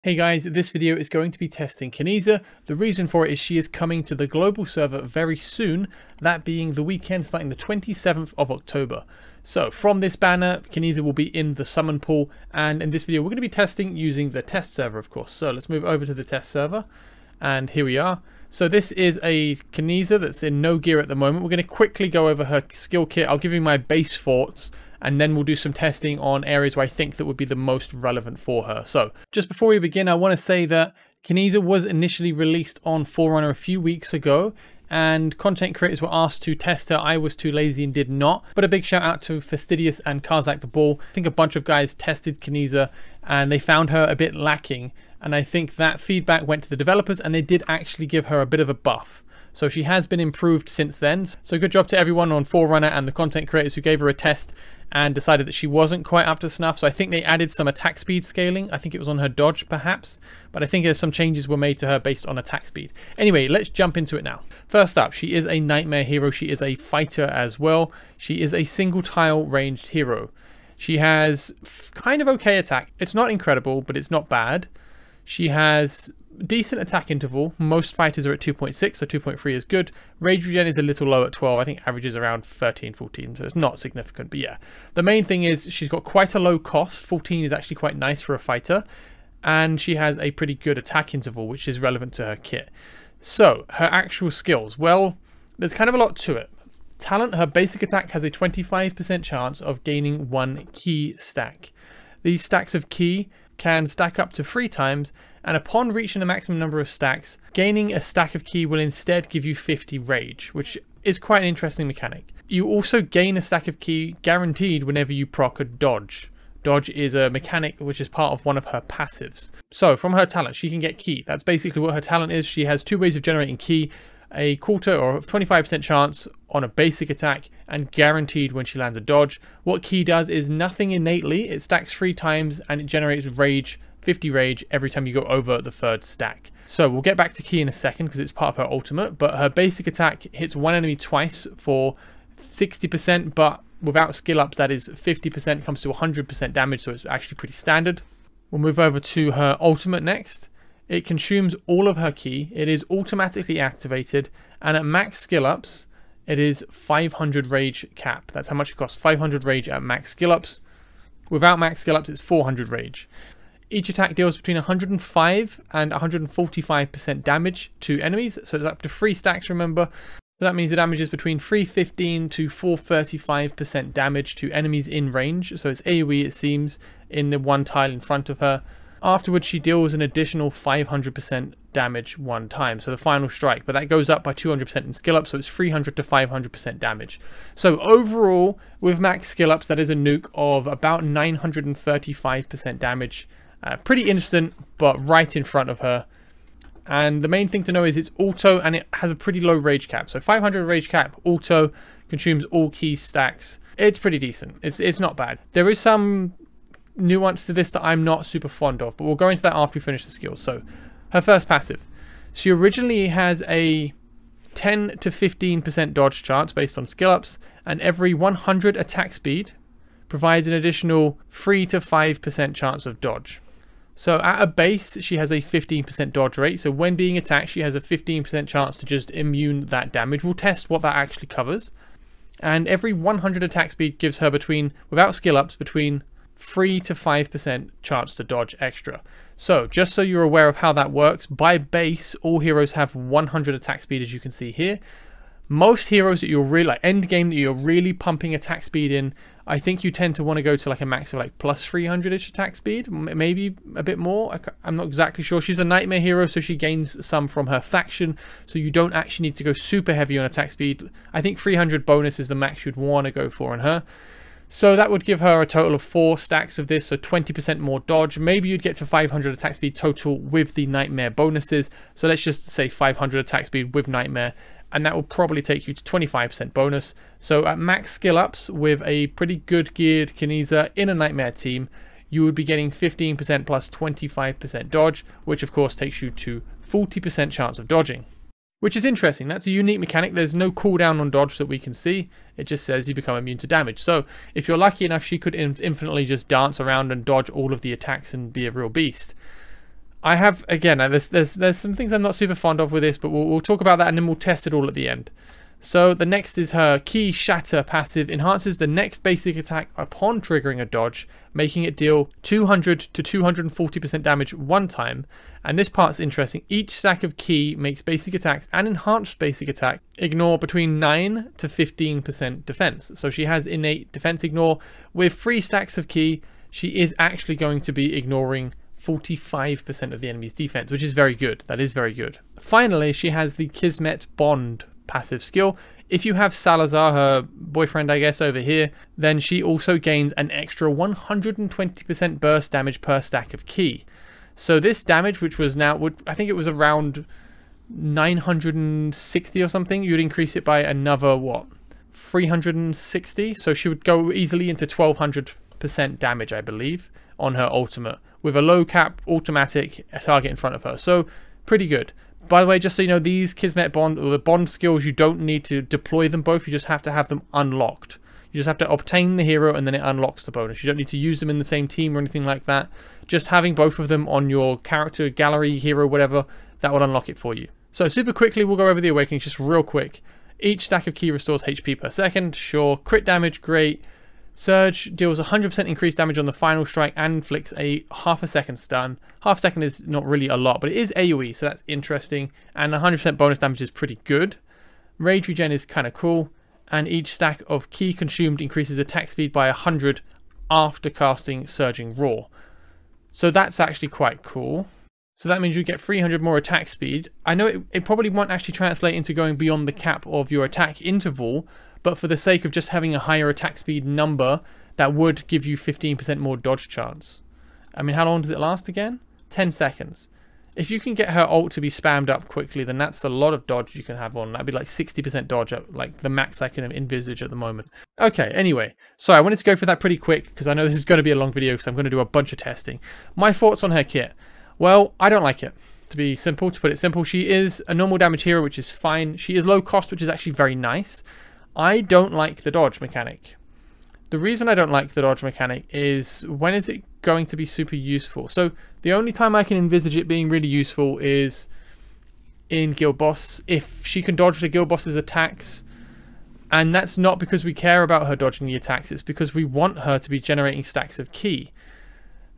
Hey guys, this video is going to be testing KINEZA. The reason for it is she is coming to the global server very soon, that being the weekend starting the 27th of October. So from this banner, KINEZA will be in the summon pool, and in this video we're going to be testing using the test server, of course. So let's move over to the test server, and here we are. So this is a KINEZA that's in no gear at the moment. We're going to quickly go over her skill kit. I'll give you my base thoughts, and then we'll do some testing on areas where I think that would be the most relevant for her. So just before we begin, I want to say that KINEZA was initially released on Forerunner a few weeks ago, and content creators were asked to test her. I was too lazy and did not. But a big shout out to Fastidious and Karzak the Ball. I think a bunch of guys tested KINEZA and they found her a bit lacking. And I think that feedback went to the developers and they did actually give her a bit of a buff. So she has been improved since then. So good job to everyone on Forerunner and the content creators who gave her a test and decided that she wasn't quite up to snuff. So I think they added some attack speed scaling. I think it was on her dodge perhaps, but I think there's some changes were made to her based on attack speed. Anyway, let's jump into it now. First up, she is a nightmare hero. She is a fighter as well. She is a single tile ranged hero. She has kind of okay attack. It's not incredible, but it's not bad. She has decent attack interval. Most fighters are at 2.6, so 2.3 is good. Rage regen is a little low at 12. I think average is around 13, 14, so it's not significant. But yeah, the main thing is she's got quite a low cost. 14 is actually quite nice for a fighter. And she has a pretty good attack interval, which is relevant to her kit. So, her actual skills. Well, there's kind of a lot to it. Talent, her basic attack has a 25% chance of gaining 1 key stack. These stacks of key can stack up to 3 times, and upon reaching the maximum number of stacks, gaining a stack of key will instead give you 50 rage, which is quite an interesting mechanic. You also gain a stack of key guaranteed whenever you proc a dodge. Dodge is a mechanic which is part of one of her passives. So from her talent, she can get key. That's basically what her talent is. She has 2 ways of generating key. A quarter or 25% chance on a basic attack and guaranteed when she lands a dodge. What key does is nothing innately. It stacks 3 times and it generates rage, 50 rage every time you go over the 3rd stack. So we'll get back to key in a second because it's part of her ultimate, but her basic attack hits one enemy twice for 60%, but without skill ups that is 50%, comes to 100% damage, so it's actually pretty standard. We'll move over to her ultimate next. It consumes all of her ki, it is automatically activated, and at max skill ups, it is 500 rage cap. That's how much it costs, 500 rage at max skill ups. Without max skill ups, it's 400 rage. Each attack deals between 105 and 145% damage to enemies, so it's up to 3 stacks, remember. So that means the damage is between 315 to 435% damage to enemies in range, so it's AoE it seems, in the one tile in front of her. Afterwards, she deals an additional 500% damage one time, so the final strike, but that goes up by 200% in skill up, so it's 300 to 500% damage. So overall, with max skill ups, that is a nuke of about 935% damage. Pretty instant, but right in front of her. And the main thing to know is it's auto, and it has a pretty low rage cap. So 500 rage cap, auto, consumes all key stacks. It's pretty decent. It's not bad. There is some nuance to this that I'm not super fond of, but we'll go into that after we finish the skills. So her first passive, she originally has a 10 to 15% dodge chance based on skill ups, and every 100 attack speed provides an additional 3 to 5% chance of dodge. So at a base, she has a 15% dodge rate, so when being attacked she has a 15% chance to just immune that damage. We'll test what that actually covers. And every 100 attack speed gives her between, without skill ups, between 3 to 5% chance to dodge extra. So just so you're aware of how that works, by base all heroes have 100 attack speed, as you can see here. Most heroes that you're really, like end game, that you're really pumping attack speed in, I think you tend to want to go to like a max of like plus 300-ish attack speed, maybe a bit more. I'm not exactly sure. She's a nightmare hero, so she gains some from her faction, so you don't actually need to go super heavy on attack speed. I think 300 bonus is the max you'd want to go for on her. So that would give her a total of 4 stacks of this, so 20% more dodge. Maybe you'd get to 500 attack speed total with the nightmare bonuses. So let's just say 500 attack speed with nightmare, and that will probably take you to 25% bonus. So at max skill ups with a pretty good geared KINEZA in a nightmare team, you would be getting 15% plus 25% dodge, which of course takes you to 40% chance of dodging. Which is interesting. That's a unique mechanic. There's no cooldown on dodge that we can see. It just says you become immune to damage. So if you're lucky enough, she could infinitely just dance around and dodge all of the attacks and be a real beast. I have, again, there's some things I'm not super fond of with this, but we'll talk about that and then we'll test it all at the end. So the next is her Ki Shatter passive. Enhances the next basic attack upon triggering a dodge, making it deal 200 to 240% damage one time. And this part's interesting. Each stack of Ki makes basic attacks and enhanced basic attack ignore between 9 to 15% defense. So she has innate defense ignore. With 3 stacks of Ki, she is actually going to be ignoring 45% of the enemy's defense, which is very good. That is very good. Finally, she has the Kismet Bond passive skill. If you have Salazar, her boyfriend, I guess, over here, then she also gains an extra 120% burst damage per stack of Ki. So this damage, which was now, I think it was around 960 or something, you'd increase it by another, what, 360? So she would go easily into 1200% damage, I believe, on her ultimate, with a low cap automatic target in front of her. So pretty good. By the way, just so you know, these Kismet Bond, or the Bond skills, you don't need to deploy them both. You just have to have them unlocked. You just have to obtain the hero and then it unlocks the bonus. You don't need to use them in the same team or anything like that. Just having both of them on your character gallery, hero, whatever, that will unlock it for you. So super quickly, we'll go over the Awakenings just real quick. Each stack of Ki restores HP per second. Sure. Crit damage, great. Surge deals 100% increased damage on the final strike and inflicts a half a second stun. Half a second is not really a lot, but it is AoE, so that's interesting. And 100% bonus damage is pretty good. Rage regen is kind of cool. And each stack of Ki consumed increases attack speed by 100 after casting Surging Roar. So that's actually quite cool. So that means you get 300 more attack speed. I know it probably won't actually translate into going beyond the cap of your attack interval, but for the sake of just having a higher attack speed number, that would give you 15% more dodge chance. I mean, how long does it last again? 10 seconds. If you can get her ult to be spammed up quickly, then that's a lot of dodge you can have on. That'd be like 60% dodge, at like the max I can envisage at the moment. Okay, anyway. Sorry, I wanted to go through that pretty quick because I know this is going to be a long video because I'm going to do a bunch of testing. My thoughts on her kit. Well, I don't like it. To be simple, to put it simple, she is a normal damage hero, which is fine. She is low cost, which is actually very nice. I don't like the dodge mechanic. The reason I don't like the dodge mechanic is when is it going to be super useful? So the only time I can envisage it being really useful is in Guild Boss, if she can dodge the Guild Boss's attacks. And that's not because we care about her dodging the attacks, it's because we want her to be generating stacks of Ki.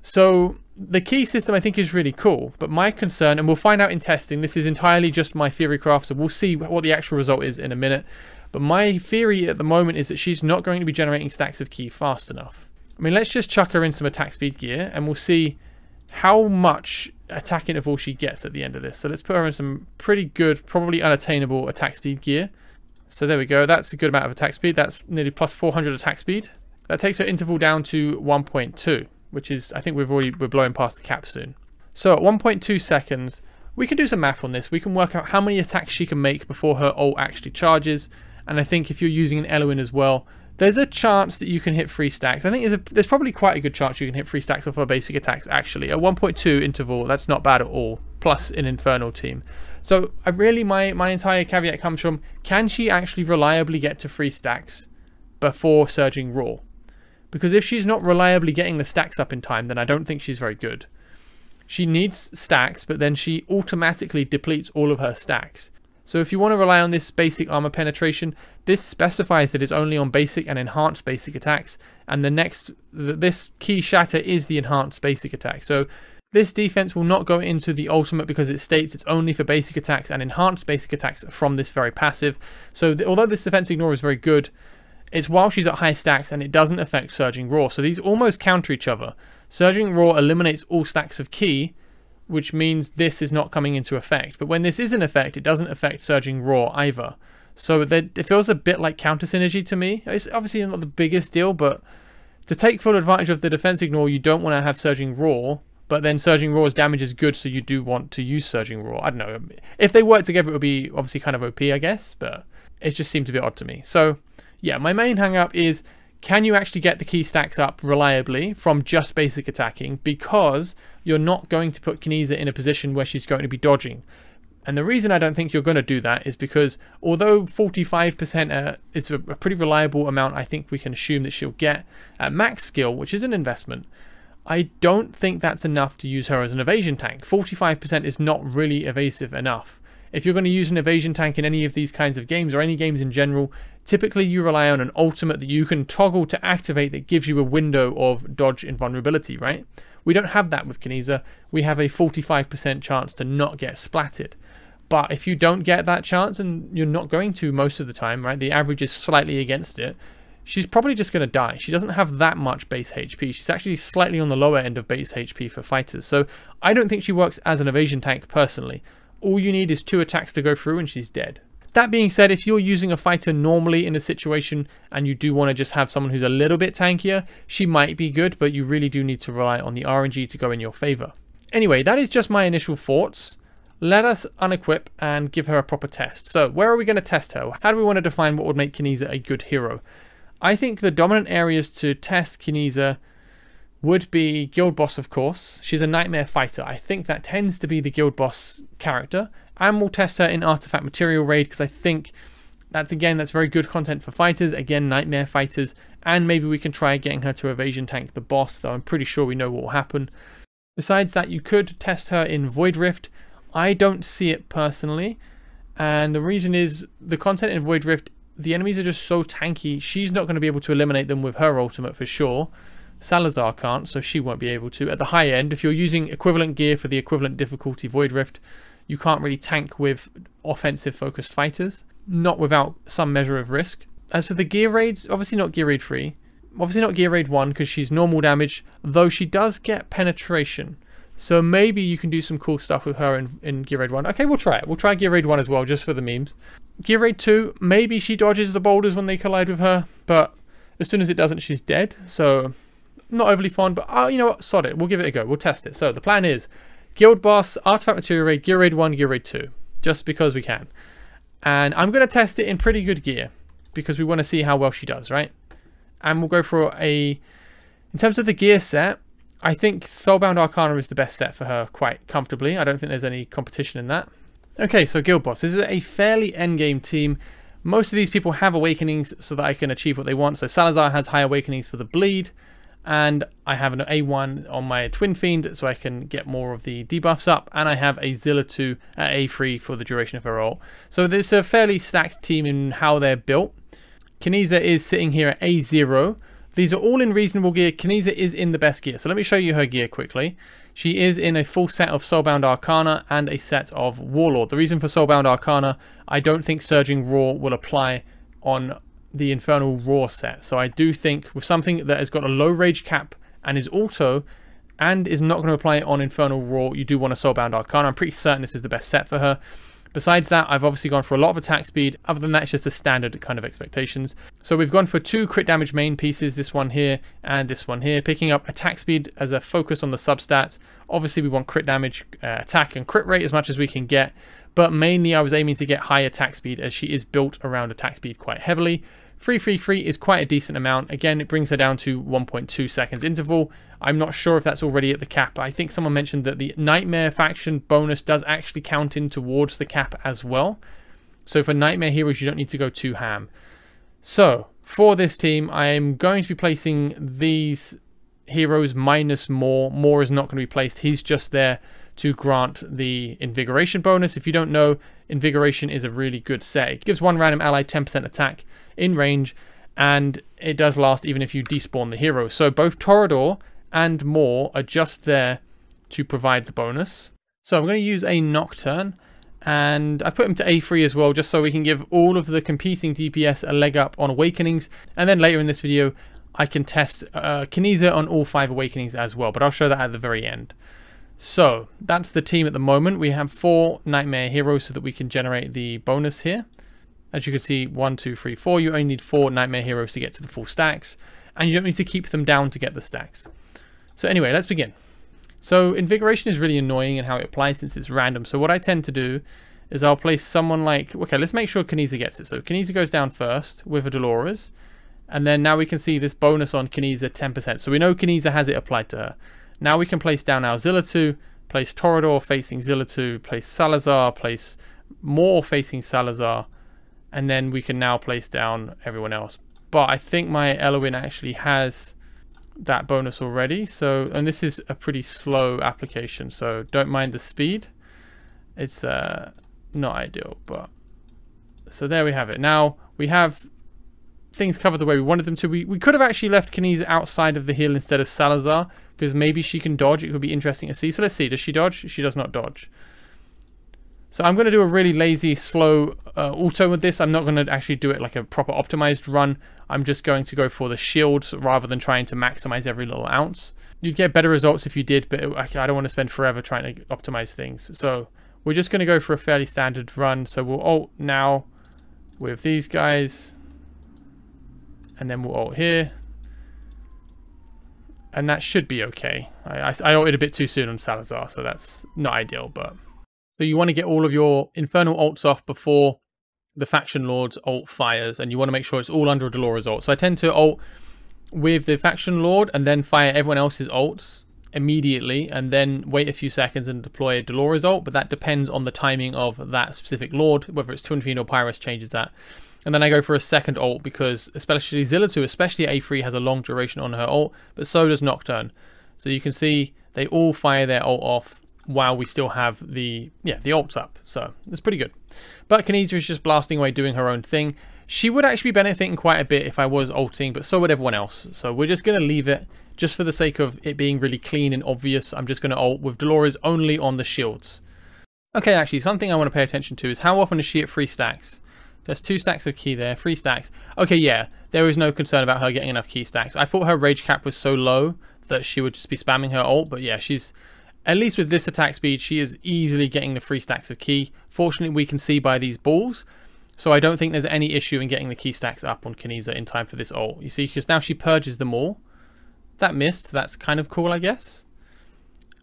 So the Ki system I think is really cool, but my concern, and we'll find out in testing, this is entirely just my theory craft, so we'll see what the actual result is in a minute. But my theory at the moment is that she's not going to be generating stacks of Ki fast enough. I mean, let's just chuck her in some attack speed gear and we'll see how much attack interval she gets at the end of this. So let's put her in some pretty good, probably unattainable attack speed gear. So there we go. That's a good amount of attack speed. That's nearly plus 400 attack speed. That takes her interval down to 1.2, which is, I think we're blowing past the cap soon. So at 1.2 seconds, we can do some math on this. We can work out how many attacks she can make before her ult actually charges. And I think if you're using an Eloin as well, there's a chance that you can hit 3 stacks. I think there's probably quite a good chance you can hit 3 stacks off her basic attacks, actually. At 1.2 interval, that's not bad at all, plus an Infernal team. So my entire caveat comes from, can she actually reliably get to 3 stacks before Surging Roar? Because if she's not reliably getting the stacks up in time, then I don't think she's very good. She needs stacks, but then she automatically depletes all of her stacks. So if you want to rely on this basic armor penetration, this specifies that it's only on basic and enhanced basic attacks, and this Ki Shatter is the enhanced basic attack. So this defense will not go into the ultimate because it states it's only for basic attacks and enhanced basic attacks from this very passive. So although this defense ignore is very good, it's while she's at high stacks and it doesn't affect Surging Roar. So these almost counter each other. Surging Roar eliminates all stacks of Ki, which means this is not coming into effect. But when this is in effect, it doesn't affect Surging Roar either. So it feels a bit like counter synergy to me. It's obviously not the biggest deal, but to take full advantage of the defense ignore, you don't want to have Surging Roar, but then Surging Roar's damage is good, so you do want to use Surging Roar. I don't know. If they work together, it would be obviously kind of OP, I guess, but it just seems a bit odd to me. So yeah, my main hang-up is, can you actually get the Ki stacks up reliably from just basic attacking? Because you're not going to put KINEZA in a position where she's going to be dodging. And the reason I don't think you're going to do that is because although 45% is a pretty reliable amount, I think we can assume that she'll get at max skill, which is an investment, I don't think that's enough to use her as an evasion tank. 45% is not really evasive enough. If you're going to use an evasion tank in any of these kinds of games, or any games in general, typically you rely on an ultimate that you can toggle to activate that gives you a window of dodge invulnerability, right? We don't have that with KINEZA. We have a 45% chance to not get splatted. But if you don't get that chance, and you're not going to most of the time, right? The average is slightly against it. She's probably just going to die. She doesn't have that much base HP. She's actually slightly on the lower end of base HP for fighters. So I don't think she works as an evasion tank personally. All you need is 2 attacks to go through and she's dead. That being said, if you're using a fighter normally in a situation and you do want to just have someone who's a little bit tankier, she might be good, but you really do need to rely on the RNG to go in your favor. Anyway, that is just my initial thoughts. Let us unequip and give her a proper test. So where are we going to test her? How do we want to define what would make KINEZA a good hero? I think the dominant areas to test KINEZA would be Guild Boss, of course. She's a Nightmare fighter. I think that tends to be the Guild Boss character. And we'll test her in Artifact Material Raid, because I think that's very good content for fighters. Again, Nightmare fighters. And maybe we can try getting her to Evasion Tank the boss, though I'm pretty sure we know what will happen. Besides that, you could test her in Void Rift. I don't see it personally. And the reason is the content in Void Rift, the enemies are just so tanky. She's not going to be able to eliminate them with her ultimate for sure. Salazar can't, so she won't be able to. At the high end, if you're using equivalent gear for the equivalent difficulty Void Rift, you can't really tank with offensive focused fighters, not without some measure of risk. As for the gear raids, obviously not gear raid 3, obviously not gear raid 1 because she's normal damage, though she does get penetration. So maybe you can do some cool stuff with her in gear raid 1. Okay, we'll try it. We'll try gear raid 1 as well, just for the memes. Gear raid 2, maybe she dodges the boulders when they collide with her, but as soon as it doesn't, she's dead. So not overly fond, but you know what, sod it, we'll give it a go, we'll test it. So the plan is Guild Boss, Artifact Material Raid, Gear Raid 1, Gear Raid 2, just because we can. And I'm going to test it in pretty good gear, because we want to see how well she does, right? And we'll go for in terms of the gear set, I think Soulbound Arcana is the best set for her quite comfortably. I don't think there's any competition in that. Okay, so Guild Boss, this is a fairly endgame team. Most of these people have awakenings so that I can achieve what they want. So Salazar has high awakenings for the bleed. And I have an A1 on my Twin Fiend so I can get more of the debuffs up. And I have a Zilla 2 at A3 for the duration of her ult. So there's a fairly stacked team in how they're built. KINEZA is sitting here at A0. These are all in reasonable gear. KINEZA is in the best gear. So let me show you her gear quickly. She is in a full set of Soulbound Arcana and a set of Warlord. The reason for Soulbound Arcana, I don't think Surging Roar will apply on the Infernal Roar set. So I do think with something that has got a low rage cap and is auto and is not going to apply on Infernal Roar, you do want a Soulbound Arcana. I'm pretty certain this is the best set for her. Besides that, I've obviously gone for a lot of attack speed. Other than that, it's just the standard kind of expectations. So we've gone for 2 crit damage main pieces, this one here and this one here, picking up attack speed as a focus on the substats. Obviously, we want crit damage, attack and crit rate as much as we can get. But mainly, I was aiming to get high attack speed as she is built around attack speed quite heavily. 333 is quite a decent amount. Again, it brings her down to 1.2 seconds interval. I'm not sure if that's already at the cap. I think someone mentioned that the Nightmare faction bonus does actually count in towards the cap as well. So for Nightmare heroes, you don't need to go too ham. So for this team, I am going to be placing these heroes minus Moore. Moore is not going to be placed. He's just there to grant the Invigoration bonus. If you don't know, Invigoration is a really good set. It gives one random ally 10% attack in range, and it does last even if you despawn the hero. So both Torador and Moore are just there to provide the bonus. So I'm going to use a Nocturne, and I put him to A3 as well, just so we can give all of the competing DPS a leg up on Awakenings. And then later in this video, I can test KINEZA on all 5 Awakenings as well, but I'll show that at the very end. So that's the team at the moment. We have 4 Nightmare heroes so that we can generate the bonus here. As you can see, 1, 2, 3, 4. You only need 4 Nightmare heroes to get to the full stacks, and you don't need to keep them down to get the stacks. So anyway, let's begin. So Invigoration is really annoying in how it applies since it's random. So what I tend to do is I'll place someone like, okay, let's make sure KINEZA gets it. So KINEZA goes down first with a Dolores, and then now we can see this bonus on KINEZA 10%. So we know KINEZA has it applied to her. Now we can place down our Zilla 2, place Torador facing Zilla 2, place Salazar, place Moore facing Salazar, and then we can now place down everyone else. But I think my Eloin actually has that bonus already. So, and this is a pretty slow application, so don't mind the speed. It's not ideal, but so there we have it. Now we have things covered the way we wanted them to. We could have actually left KINEZA outside of the heal instead of Salazar, because maybe she can dodge. It would be interesting to see. So let's see, does she dodge? She does not dodge. So I'm going to do a really lazy, slow auto with this. I'm not going to actually do it like a proper optimized run. I'm just going to go for the shields rather than trying to maximize every little ounce. You'd get better results if you did, but I don't want to spend forever trying to optimize things. So we're just going to go for a fairly standard run. So we'll ult now with these guys. And then we'll ult here. And that should be okay. I ulted a bit too soon on Salazar, so that's not ideal, but... So you want to get all of your Infernal ults off before the Faction Lord's ult fires, and you want to make sure it's all under a Dolores ult. So I tend to ult with the Faction Lord and then fire everyone else's ults immediately, and then wait a few seconds and deploy a Dolores ult, but that depends on the timing of that specific Lord, whether it's Twin Fiend or Pyrus changes that. And then I go for a second ult because especially Zillitu, especially A3, has a long duration on her ult, but so does Nocturne. So you can see they all fire their ult off while we still have the ults up. So it's pretty good. But KINEZA is just blasting away doing her own thing. She would actually be benefiting quite a bit if I was ulting, but so would everyone else. So we're just going to leave it just for the sake of it being really clean and obvious. I'm just going to ult with Dolores only on the shields. Okay, actually, something I want to pay attention to is how often is she at 3 stacks? There's 2 stacks of key there, 3 stacks. Okay, yeah, there is no concern about her getting enough key stacks. I thought her rage cap was so low that she would just be spamming her ult, but yeah, she's, at least with this attack speed, she is easily getting the 3 stacks of key. Fortunately, we can see by these balls, so I don't think there's any issue in getting the key stacks up on KINEZA in time for this ult. You see, because now she purges them all. That missed, so that's kind of cool, I guess.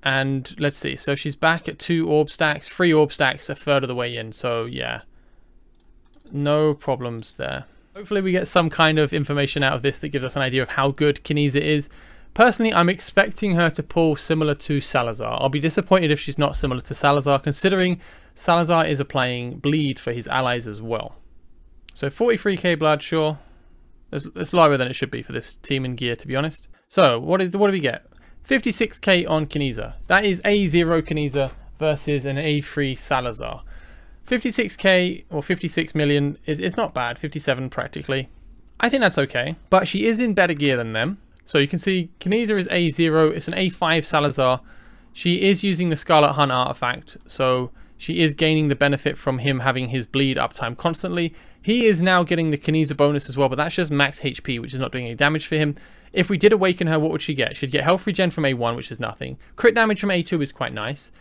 And let's see, so she's back at 2 orb stacks, 3 orb stacks a third of the way in, so yeah. No problems there. Hopefully we get some kind of information out of this that gives us an idea of how good KINEZA is. Personally, I'm expecting her to pull similar to Salazar. I'll be disappointed if she's not similar to Salazar, considering Salazar is applying bleed for his allies as well. So 43k blood, sure. It's lower than it should be for this team in gear, to be honest. So what do we get? 56k on KINEZA. That is A0 KINEZA versus an A3 Salazar. 56k or 56 million is not bad, 57 practically. I think that's okay, but she is in better gear than them. So you can see KINEZA is A0, it's an A5 Salazar. She is using the Scarlet Hunt artifact, so she is gaining the benefit from him having his bleed uptime constantly. He is now getting the KINEZA bonus as well, but that's just max HP, which is not doing any damage for him. If we did awaken her, what would she get? She'd get health regen from A1, which is nothing. Crit damage from A2 is quite nice.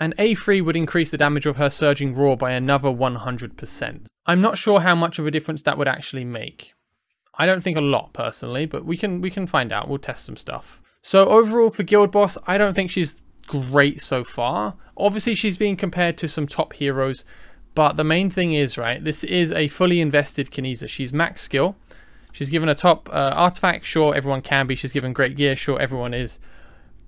And A3 would increase the damage of her Surging Roar by another 100%. I'm not sure how much of a difference that would actually make. I don't think a lot, personally, but we can find out. We'll test some stuff. So overall, for Guild Boss, I don't think she's great so far. Obviously, she's being compared to some top heroes, but the main thing is, right, this is a fully invested KINEZA. She's max skill. She's given a top artifact. Sure, everyone can be. She's given great gear. Sure, everyone is.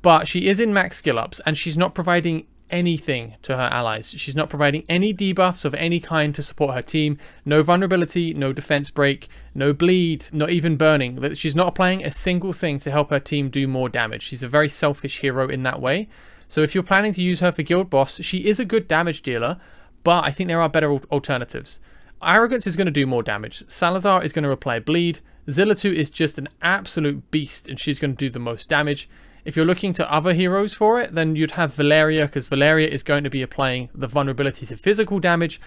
But she is in max skill ups, and she's not providing anything to her allies. She's not providing any debuffs of any kind to support her team. No vulnerability, no defense break, no bleed, not even burning. She's not applying a single thing to help her team do more damage. She's a very selfish hero in that way. So if you're planning to use her for Guild Boss, she is a good damage dealer, but I think there are better alternatives. Arrogance is going to do more damage. Salazar is going to apply bleed. Zillitu is just an absolute beast, and she's going to do the most damage. If you're looking to other heroes for it, then you'd have Valeria, because Valeria is going to be applying the vulnerability to physical damage.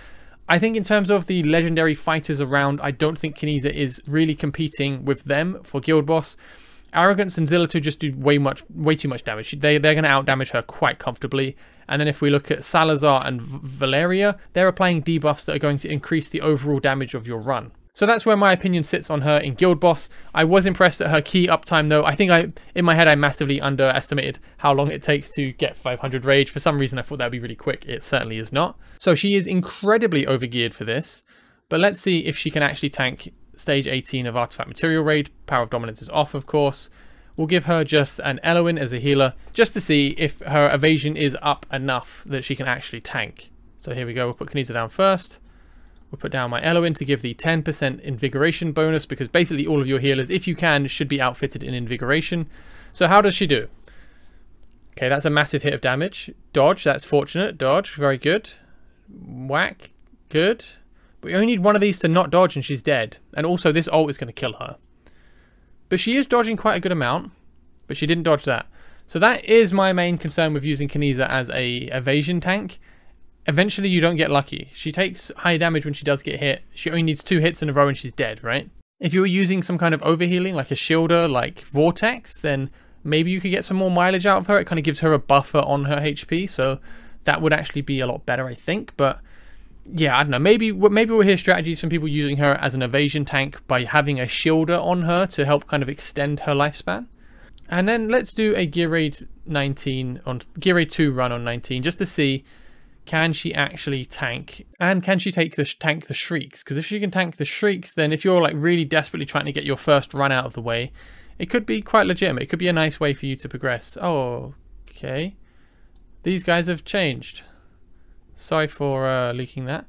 I think in terms of the legendary fighters around, I don't think KINEZA is really competing with them for Guild Boss. Arrogance and Zillitu just do way too much damage. They're going to out-damage her quite comfortably. And then if we look at Salazar and Valeria, they're applying debuffs that are going to increase the overall damage of your run. So that's where my opinion sits on her in Guild Boss. I was impressed at her key uptime though. I think in my head I massively underestimated how long it takes to get 500 rage. For some reason I thought that would be really quick. It certainly is not. So she is incredibly overgeared for this. But let's see if she can actually tank stage 18 of Artifact Material Raid. Power of Dominance is off, of course. We'll give her just an Eloin as a healer, just to see if her evasion is up enough that she can actually tank. So here we go. We'll put KINEZA down first. We'll put down my Eloin to give the 10% invigoration bonus, because basically all of your healers, if you can, should be outfitted in invigoration. So how does she do? Okay, that's a massive hit of damage. Dodge, that's fortunate. Dodge, very good. Whack, good. But we only need one of these to not dodge and she's dead. And also this ult is going to kill her. But she is dodging quite a good amount, but she didn't dodge that. So that is my main concern with using KINEZA as a evasion tank. Eventually you don't get lucky. She takes high damage when she does get hit. She only needs 2 hits in a row and she's dead, right? If you were using some kind of overhealing, like a shielder, like Vortex, then maybe you could get some more mileage out of her. It kind of gives her a buffer on her HP, so that would actually be a lot better, I think. But yeah, I don't know. Maybe we'll hear strategies from people using her as an evasion tank by having a shielder on her to help kind of extend her lifespan. And then let's do a Gear Raid 19 on Gear Raid 2 run on 19 just to see, can she actually tank, and can she tank the shrieks? Because if she can tank the shrieks, then if you're like really desperately trying to get your first run out of the way, it could be quite legitimate. It could be a nice way for you to progress. Oh, okay. These guys have changed. Sorry for leaking that.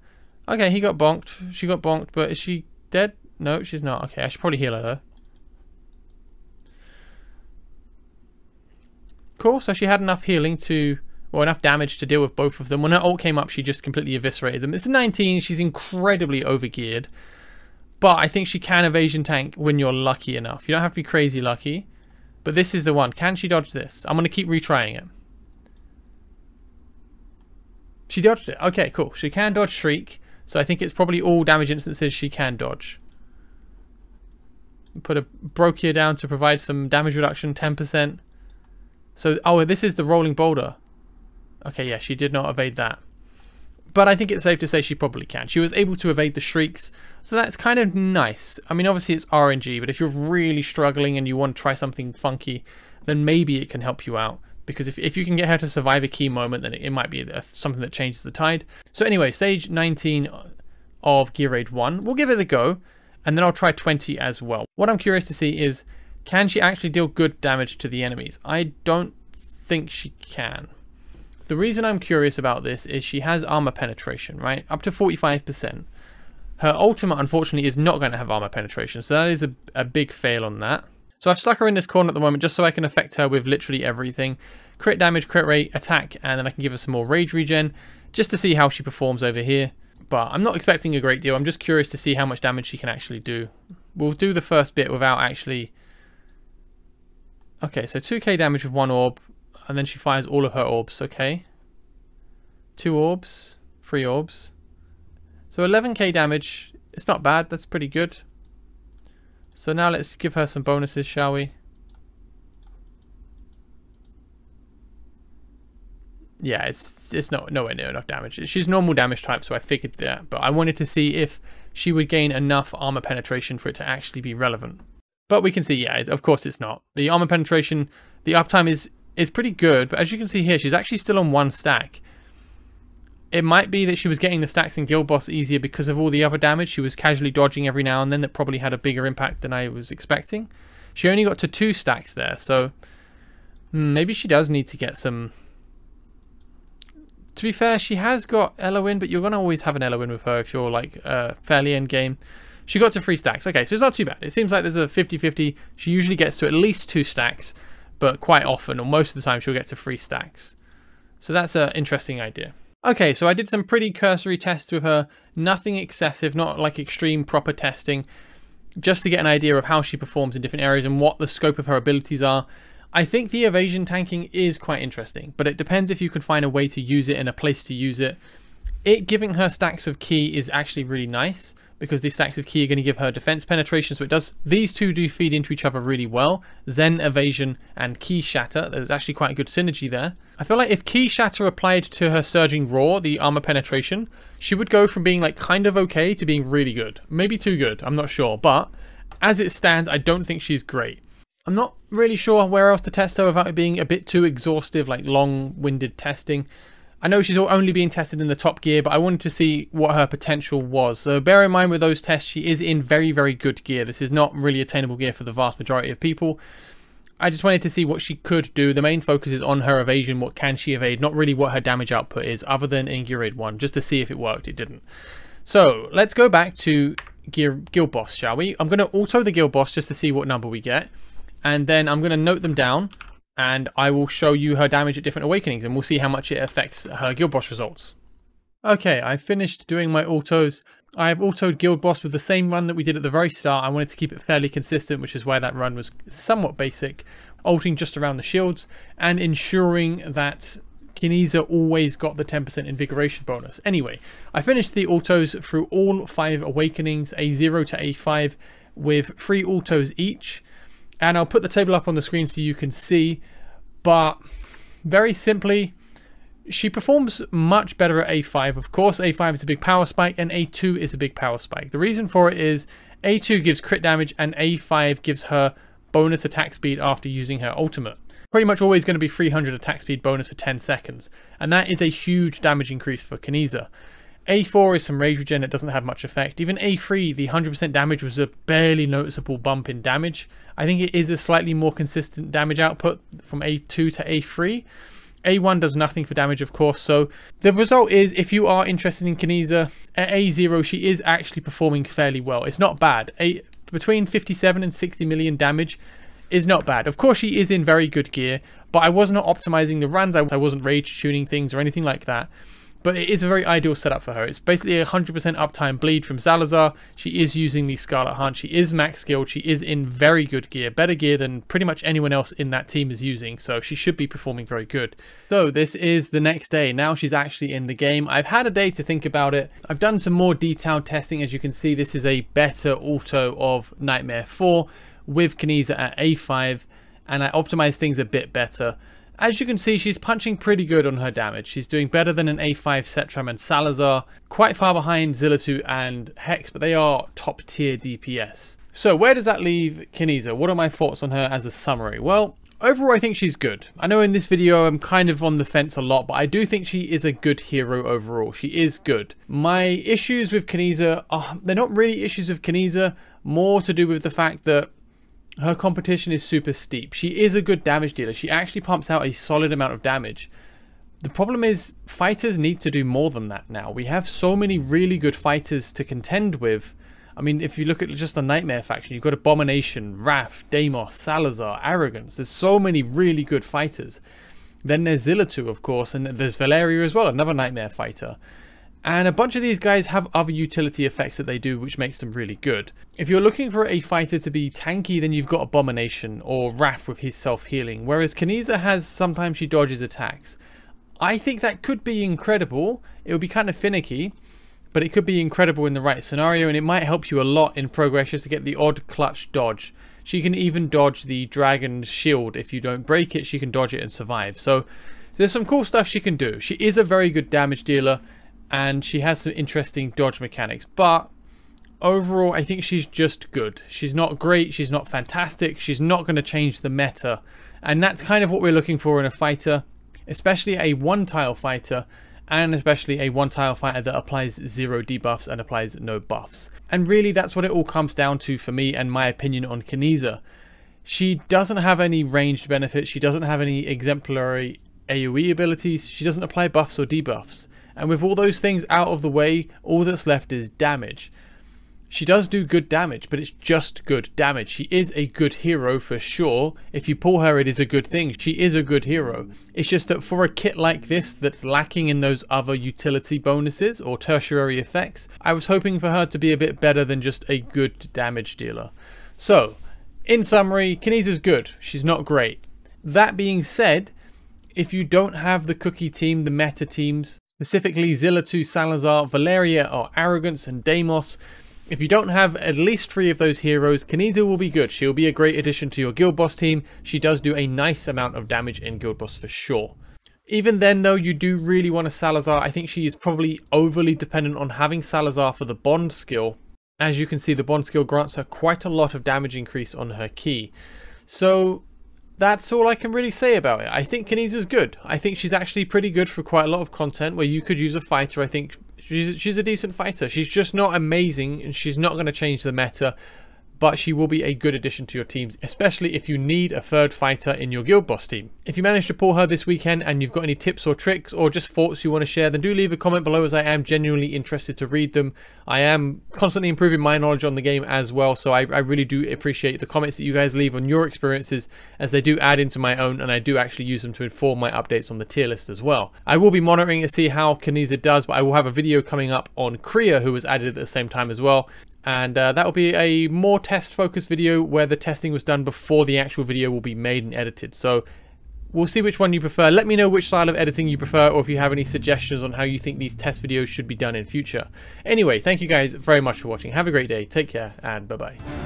Okay, he got bonked. She got bonked, but is she dead? No, she's not. Okay, I should probably heal her though. Cool, so she had enough healing to, or enough damage to deal with both of them. When her ult came up, she just completely eviscerated them. It's a 19, she's incredibly overgeared. But I think she can evasion tank when you're lucky enough. You don't have to be crazy lucky. But this is the one. Can she dodge this? I'm going to keep retrying it. She dodged it. Okay, cool. She can dodge Shriek. So I think it's probably all damage instances she can dodge. Put a Brokia down to provide some damage reduction, 10%. So, oh, this is the rolling boulder. Okay, yeah, she did not evade that. But I think it's safe to say she probably can. She was able to evade the shrieks, so that's kind of nice. I mean, obviously it's RNG, but if you're really struggling and you want to try something funky, then maybe it can help you out. Because if you can get her to survive a key moment, then it might be something that changes the tide. So anyway, stage 19 of Gear Raid 1. We'll give it a go, and then I'll try 20 as well. What I'm curious to see is, can she actually deal good damage to the enemies? I don't think she can. The reason I'm curious about this is she has armor penetration, right? Up to 45%. Her ultimate, unfortunately, is not going to have armor penetration, so that is a big fail on that. So I've stuck her in this corner at the moment just so I can affect her with literally everything. Crit damage, crit rate, attack, and then I can give her some more rage regen just to see how she performs over here. But I'm not expecting a great deal. I'm just curious to see how much damage she can actually do. We'll do the first bit without actually... Okay, so 2k damage with 1 orb, and then she fires all of her orbs, okay. 2 orbs, 3 orbs. So 11k damage, it's not bad, that's pretty good. So now let's give her some bonuses, shall we? Yeah, it's not nowhere near enough damage. She's normal damage type, so I figured that, but I wanted to see if she would gain enough armor penetration for it to actually be relevant. But we can see, yeah, of course it's not. The armor penetration, the uptime is pretty good, but as you can see here, she's actually still on 1 stack. It might be that she was getting the stacks in Guild Boss easier because of all the other damage. She was casually dodging every now and then. That probably had a bigger impact than I was expecting. She only got to 2 stacks there, so maybe she does need to get some... To be fair, she has got Eloin, but you're going to always have an Eloin with her if you're like fairly end game. She got to 3 stacks. Okay, so it's not too bad. It seems like there's a 50-50. She usually gets to at least 2 stacks, but quite often, or most of the time, she'll get to 3 stacks. So that's an interesting idea. Okay, so I did some pretty cursory tests with her. Nothing excessive, not like extreme proper testing, just to get an idea of how she performs in different areas and what the scope of her abilities are. I think the evasion tanking is quite interesting, but it depends if you can find a way to use it and a place to use it. It giving her stacks of ki is actually really nice, because these stacks of ki are going to give her defense penetration, so it does, these two do feed into each other really well. Zen evasion and ki shatter, there's actually quite a good synergy there. I feel like if ki shatter applied to her surging roar, the armor penetration, she would go from being like kind of okay to being really good. Maybe too good, I'm not sure, but as it stands, I don't think she's great. I'm not really sure where else to test her without it being a bit too exhaustive, like long-winded testing. I know she's only being tested in the top gear, but I wanted to see what her potential was. So bear in mind with those tests, she is in very, very good gear. This is not really attainable gear for the vast majority of people. I just wanted to see what she could do. The main focus is on her evasion. What can she evade? Not really what her damage output is, other than in Gear Raid 1, just to see if it worked. It didn't. So let's go back to Guild Boss, shall we? I'm going to auto the Guild Boss just to see what number we get. And then I'm going to note them down. And I will show you her damage at different awakenings. And we'll see how much it affects her Guild Boss results. Okay, I finished doing my autos. I have autoed Guild Boss with the same run that we did at the very start. I wanted to keep it fairly consistent, which is why that run was somewhat basic. Ulting just around the shields and ensuring that KINEZA always got the 10% invigoration bonus. Anyway, I finished the autos through all 5 awakenings, A0 to A5, with 3 autos each. And I'll put the table up on the screen so you can see. But very simply, she performs much better at A5. Of course, A5 is a big power spike and A2 is a big power spike. The reason for it is A2 gives crit damage and A5 gives her bonus attack speed after using her ultimate. Pretty much always going to be 300 attack speed bonus for 10 seconds. And that is a huge damage increase for KINEZA. A4 is some rage regen, it doesn't have much effect. Even A3, the 100% damage was a barely noticeable bump in damage. I think it is a slightly more consistent damage output from A2 to A3. A1 does nothing for damage, of course, so the result is, if you are interested in KINEZA, at A0 she is actually performing fairly well. It's not bad. Between 57 and 60 million damage is not bad. Of course, she is in very good gear, but I was not optimizing the runs. I wasn't rage tuning things or anything like that. But it is a very ideal setup for her. It's basically a 100% uptime bleed from Salazar. She is using the Scarlet Hunt. She is max skilled. She is in very good gear. Better gear than pretty much anyone else in that team is using. So she should be performing very good. So this is the next day. Now she's actually in the game. I've had a day to think about it. I've done some more detailed testing. As you can see, this is a better auto of Nightmare 4 with KINEZA at A5. And I optimized things a bit better. As you can see, she's punching pretty good on her damage. She's doing better than an A5 Setram and Salazar. Quite far behind Zillitu and Hex, but they are top tier DPS. So where does that leave KINEZA? What are my thoughts on her as a summary? Well, overall I think she's good. I know in this video I'm kind of on the fence a lot, but I do think she is a good hero overall. She is good. My issues with KINEZA, they're not really issues with KINEZA, more to do with the fact that her competition is super steep. She is a good damage dealer. She actually pumps out a solid amount of damage. The problem is fighters need to do more than that now. We have so many really good fighters to contend with. I mean, if you look at just the Nightmare faction, you've got Abomination, Wrath, Deimos, Salazar, Arrogance. There's so many really good fighters. Then there's Zillitu, of course, and there's Valeria as well, another Nightmare fighter. And a bunch of these guys have other utility effects that they do, which makes them really good. If you're looking for a fighter to be tanky, then you've got Abomination or Wrath with his self-healing. Whereas KINEZA has, sometimes she dodges attacks. I think that could be incredible. It would be kind of finicky, but it could be incredible in the right scenario. And it might help you a lot in progress just to get the odd clutch dodge. She can even dodge the Dragon's Shield. If you don't break it, she can dodge it and survive. So there's some cool stuff she can do. She is a very good damage dealer. And she has some interesting dodge mechanics, but overall I think she's just good. She's not great, she's not fantastic, she's not going to change the meta, and that's kind of what we're looking for in a fighter, especially a one-tile fighter, and especially a one-tile fighter that applies 0 debuffs and applies no buffs. And really that's what it all comes down to for me and my opinion on KINEZA. She doesn't have any ranged benefits, she doesn't have any exemplary AoE abilities, she doesn't apply buffs or debuffs. And with all those things out of the way, all that's left is damage. She does do good damage, but it's just good damage. She is a good hero for sure. If you pull her, it is a good thing. She is a good hero. It's just that for a kit like this that's lacking in those other utility bonuses or tertiary effects, I was hoping for her to be a bit better than just a good damage dealer. So, in summary, KINEZA's good. She's not great. That being said, if you don't have the cookie team, the meta teams, specifically Zillitu, Salazar, Valeria, or Arrogance and Deimos, if you don't have at least 3 of those heroes, KINEZA will be good. She'll be a great addition to your Guild Boss team. She does do a nice amount of damage in Guild Boss for sure. Even then though, you do really want a Salazar. I think she is probably overly dependent on having Salazar for the bond skill. As you can see, the bond skill grants her quite a lot of damage increase on her key. So that's all I can really say about it. I think KINEZA's good. I think she's actually pretty good for quite a lot of content where you could use a fighter. I think she's a decent fighter. She's just not amazing and she's not going to change the meta. but she will be a good addition to your teams, especially if you need a third fighter in your guild boss team. If you manage to pull her this weekend and you've got any tips or tricks or just thoughts you want to share, then do leave a comment below, as I am genuinely interested to read them. I am constantly improving my knowledge on the game as well, so I really do appreciate the comments that you guys leave on your experiences, as they do add into my own, and I do actually use them to inform my updates on the tier list as well. I will be monitoring to see how KINEZA does, but I will have a video coming up on Kriya, who was added at the same time as well. And that will be a more test focused video where the testing was done before the actual video will be made and edited. So we'll see which one you prefer. Let me know which style of editing you prefer, or if you have any suggestions on how you think these test videos should be done in future. Anyway, thank you guys very much for watching. Have a great day. Take care and bye bye.